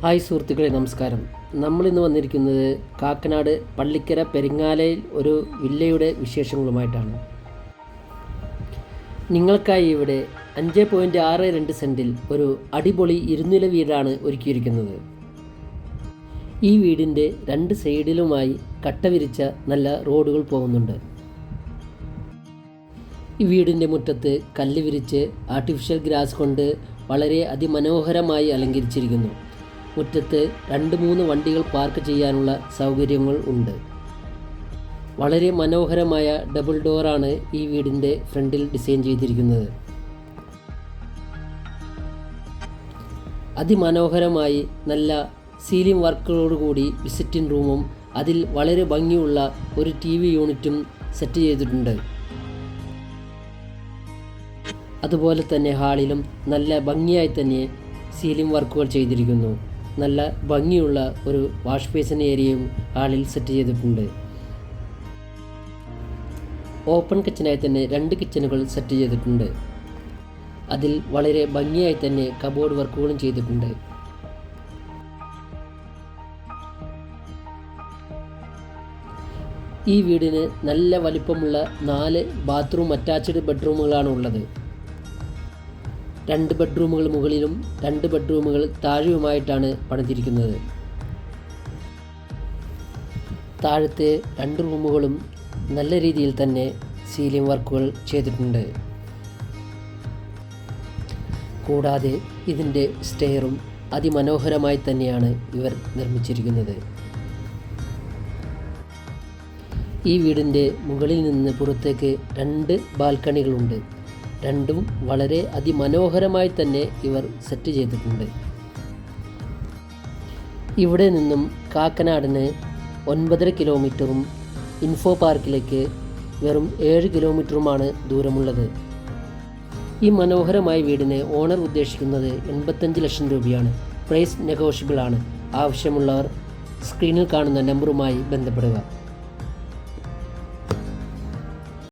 Hi സുഹൃത്തുക്കളെ, നമസ്കാരം. നമ്മളിന്ന് വന്നിരിക്കുന്നത് കാക്കനാട് പള്ളിക്കര പെരിങ്ങാലയിൽ ഒരു വില്ലയുടെ വിശേഷങ്ങളുമായിട്ടാണ്. നിങ്ങൾക്കായി ഇവിടെ 5.62 സെൻറ്റിൽ ഒരു അടിപൊളി ഇരുനില വീടാണ് ഒരുക്കിയിരിക്കുന്നത്. ഈ വീടിൻ്റെ രണ്ട് സൈഡിലുമായി കട്ട വിരിച്ച നല്ല റോഡുകൾ പോകുന്നുണ്ട്. ഈ വീടിൻ്റെ മുറ്റത്ത് കല്ല് വിരിച്ച് ആർട്ടിഫിഷ്യൽ ഗ്രാസ് കൊണ്ട് വളരെ അതിമനോഹരമായി അലങ്കരിച്ചിരിക്കുന്നു. മുറ്റത്ത് 2-3 വണ്ടികൾ പാർക്ക് ചെയ്യാനുള്ള സൗകര്യങ്ങൾ ഉണ്ട്. വളരെ മനോഹരമായ ഡബിൾ ഡോറാണ് ഈ വീടിൻ്റെ ഫ്രണ്ടിൽ ഡിസൈൻ ചെയ്തിരിക്കുന്നത്. അതിമനോഹരമായി നല്ല സീലിംഗ് വർക്കുകളോടുകൂടി വിസിറ്റിംഗ് റൂമും അതിൽ വളരെ ഭംഗിയുള്ള ഒരു TV യൂണിറ്റും സെറ്റ് ചെയ്തിട്ടുണ്ട്. അതുപോലെ തന്നെ ഹാളിലും നല്ല ഭംഗിയായി തന്നെ സീലിംഗ് വർക്കുകൾ ചെയ്തിരിക്കുന്നു. നല്ല ഭംഗിയുള്ള ഒരു വാഷ് ബേസിൻ ഏരിയയും ഹാളിൽ സെറ്റ് ചെയ്തിട്ടുണ്ട്. ഓപ്പൺ കിച്ചനായി തന്നെ 2 കിച്ചണുകൾ സെറ്റ് ചെയ്തിട്ടുണ്ട്. അതിൽ വളരെ ഭംഗിയായി തന്നെ കബോർഡ് വർക്കുകളും ചെയ്തിട്ടുണ്ട്. ഈ വീടിന് നല്ല വലിപ്പമുള്ള 4 ബാത്റൂം അറ്റാച്ച്ഡ് ബെഡ്റൂമുകളാണ് ഉള്ളത്. 2 ബെഡ്റൂമുകൾ മുകളിലും 2 ബെഡ്റൂമുകൾ താഴെയുമായിട്ടാണ് പണിതിരിക്കുന്നത്. താഴത്തെ 2 റൂമുകളും നല്ല രീതിയിൽ തന്നെ സീലിംഗ് വർക്കുകൾ ചെയ്തിട്ടുണ്ട്. കൂടാതെ ഇതിൻ്റെ സ്റ്റെയറും അതിമനോഹരമായി തന്നെയാണ് ഇവർ നിർമ്മിച്ചിരിക്കുന്നത്. ഈ വീടിൻ്റെ മുകളിൽ നിന്ന് പുറത്തേക്ക് 2 ബാൽക്കണികളുണ്ട്. രണ്ടും വളരെ അതിമനോഹരമായി തന്നെ ഇവർ സെറ്റ് ചെയ്തിട്ടുണ്ട്. ഇവിടെ നിന്നും കാക്കനാടിന് 9.5 കിലോമീറ്ററും ഇൻഫോ പാർക്കിലേക്ക് വെറും 7 കിലോമീറ്ററുമാണ് ദൂരമുള്ളത്. ഈ മനോഹരമായ വീടിന് ഓണർ ഉദ്ദേശിക്കുന്നത് 85 ലക്ഷം രൂപയാണ്. പ്രൈസ് നെഗോഷ്യബിൾ ആണ്. ആവശ്യമുള്ളവർ സ്ക്രീനിൽ കാണുന്ന നമ്പറുമായി ബന്ധപ്പെടുക.